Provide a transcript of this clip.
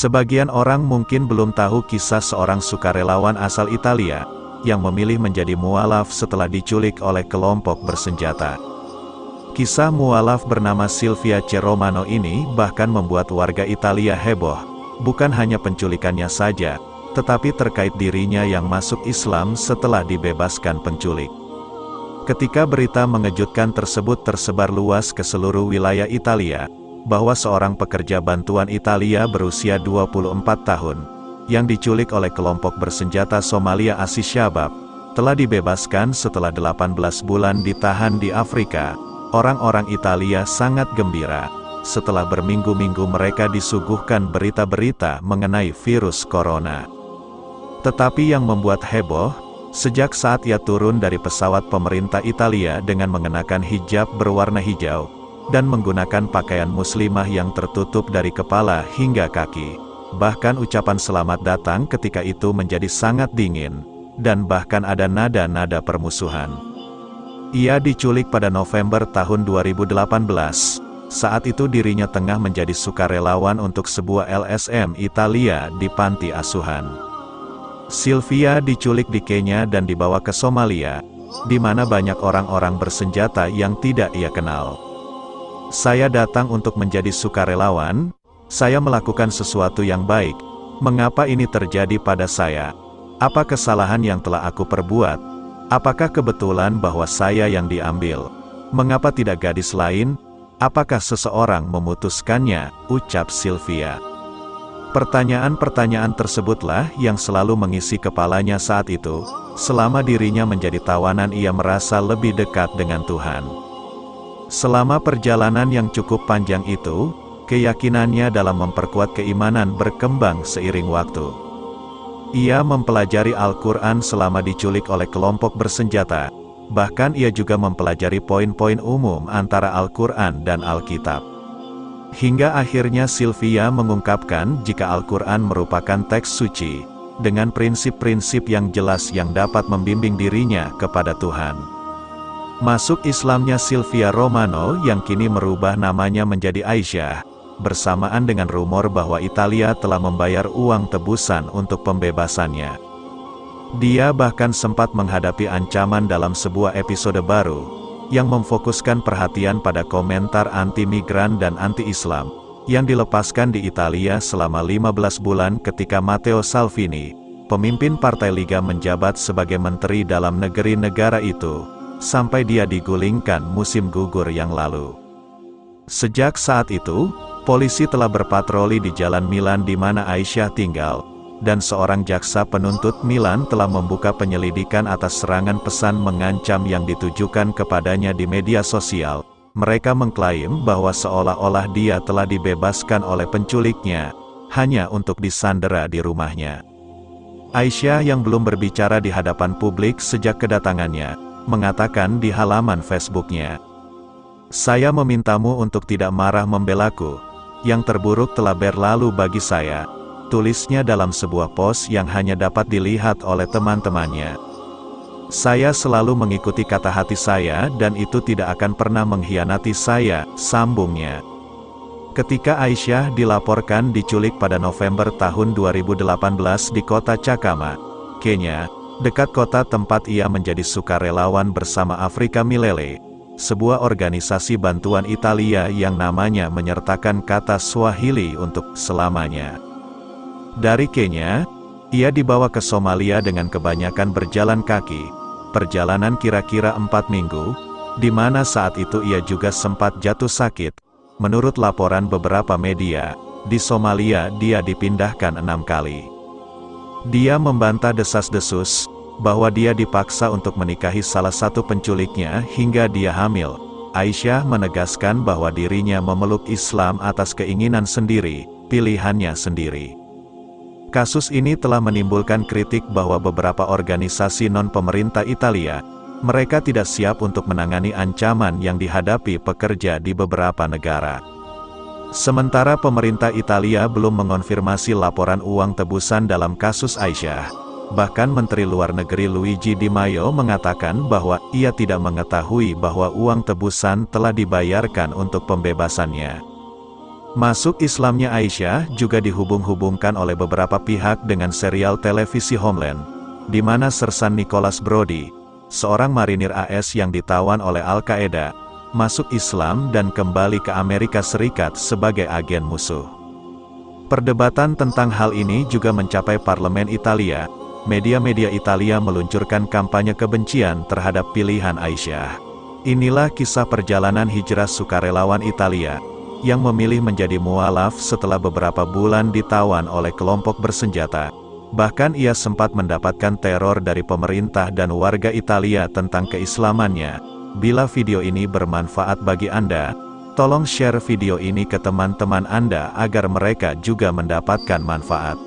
Sebagian orang mungkin belum tahu kisah seorang sukarelawan asal Italia, yang memilih menjadi mualaf setelah diculik oleh kelompok bersenjata. Kisah mualaf bernama Silvia C. Romano ini bahkan membuat warga Italia heboh, bukan hanya penculikannya saja, tetapi terkait dirinya yang masuk Islam setelah dibebaskan penculik. Ketika berita mengejutkan tersebut tersebar luas ke seluruh wilayah Italia, bahwa seorang pekerja bantuan Italia berusia 24 tahun, yang diculik oleh kelompok bersenjata Somalia Asis Syabab, telah dibebaskan setelah 18 bulan ditahan di Afrika, orang-orang Italia sangat gembira, setelah berminggu-minggu mereka disuguhkan berita-berita mengenai virus corona. Tetapi yang membuat heboh, sejak saat ia turun dari pesawat pemerintah Italia dengan mengenakan hijab berwarna hijau, dan menggunakan pakaian muslimah yang tertutup dari kepala hingga kaki. Bahkan ucapan selamat datang ketika itu menjadi sangat dingin, dan bahkan ada nada-nada permusuhan. Ia diculik pada November tahun 2018, saat itu dirinya tengah menjadi sukarelawan untuk sebuah LSM Italia di panti asuhan. Silvia diculik di Kenya dan dibawa ke Somalia, di mana banyak orang-orang bersenjata yang tidak ia kenal. Saya datang untuk menjadi sukarelawan, saya melakukan sesuatu yang baik, mengapa ini terjadi pada saya? Apa kesalahan yang telah aku perbuat? Apakah kebetulan bahwa saya yang diambil? Mengapa tidak gadis lain? Apakah seseorang memutuskannya? Ucap Silvia. Pertanyaan-pertanyaan tersebutlah yang selalu mengisi kepalanya saat itu, selama dirinya menjadi tawanan ia merasa lebih dekat dengan Tuhan. Selama perjalanan yang cukup panjang itu, keyakinannya dalam memperkuat keimanan berkembang seiring waktu. Ia mempelajari Al-Quran selama diculik oleh kelompok bersenjata, bahkan ia juga mempelajari poin-poin umum antara Al-Quran dan Alkitab. Hingga akhirnya Silvia mengungkapkan jika Al-Quran merupakan teks suci, dengan prinsip-prinsip yang jelas yang dapat membimbing dirinya kepada Tuhan. Masuk Islamnya Silvia Romano yang kini merubah namanya menjadi Aisyah, bersamaan dengan rumor bahwa Italia telah membayar uang tebusan untuk pembebasannya. Dia bahkan sempat menghadapi ancaman dalam sebuah episode baru, yang memfokuskan perhatian pada komentar anti-migran dan anti-Islam, yang dilepaskan di Italia selama 15 bulan ketika Matteo Salvini, pemimpin Partai Liga menjabat sebagai menteri dalam negeri negara itu, sampai dia digulingkan musim gugur yang lalu. Sejak saat itu, polisi telah berpatroli di Jalan Milan di mana Aisyah tinggal, dan seorang jaksa penuntut Milan telah membuka penyelidikan atas serangan pesan mengancam yang ditujukan kepadanya di media sosial. Mereka mengklaim bahwa seolah-olah dia telah dibebaskan oleh penculiknya, hanya untuk disandera di rumahnya. Aisyah yang belum berbicara di hadapan publik sejak kedatangannya, mengatakan di halaman Facebooknya, "Saya memintamu untuk tidak marah membelaku, yang terburuk telah berlalu bagi saya," tulisnya dalam sebuah post yang hanya dapat dilihat oleh teman-temannya. "Saya selalu mengikuti kata hati saya dan itu tidak akan pernah mengkhianati saya," sambungnya. Ketika Aisyah dilaporkan diculik pada November tahun 2018 di kota Chakama, Kenya, dekat kota tempat ia menjadi sukarelawan bersama Afrika Milele, sebuah organisasi bantuan Italia yang namanya menyertakan kata Swahili untuk selamanya. Dari Kenya, ia dibawa ke Somalia dengan kebanyakan berjalan kaki, perjalanan kira-kira 4 minggu, di mana saat itu ia juga sempat jatuh sakit. Menurut laporan beberapa media, di Somalia dia dipindahkan 6 kali. Dia membantah desas-desus, bahwa dia dipaksa untuk menikahi salah satu penculiknya hingga dia hamil. Aisyah menegaskan bahwa dirinya memeluk Islam atas keinginan sendiri, pilihannya sendiri. Kasus ini telah menimbulkan kritik bahwa beberapa organisasi non-pemerintah Italia, mereka tidak siap untuk menangani ancaman yang dihadapi pekerja di beberapa negara. Sementara pemerintah Italia belum mengonfirmasi laporan uang tebusan dalam kasus Aisyah. Bahkan Menteri Luar Negeri Luigi Di Maio mengatakan bahwa ia tidak mengetahui bahwa uang tebusan telah dibayarkan untuk pembebasannya. Masuk Islamnya Aisyah juga dihubung-hubungkan oleh beberapa pihak dengan serial televisi Homeland, di mana sersan Nicholas Brody, seorang marinir AS yang ditawan oleh Al-Qaeda, masuk Islam dan kembali ke Amerika Serikat sebagai agen musuh. Perdebatan tentang hal ini juga mencapai parlemen Italia. Media-media Italia meluncurkan kampanye kebencian terhadap pilihan Aisyah. Inilah kisah perjalanan hijrah sukarelawan Italia, yang memilih menjadi mualaf setelah beberapa bulan ditawan oleh kelompok bersenjata. Bahkan ia sempat mendapatkan teror dari pemerintah dan warga Italia tentang keislamannya. Bila video ini bermanfaat bagi Anda, tolong share video ini ke teman-teman Anda agar mereka juga mendapatkan manfaat.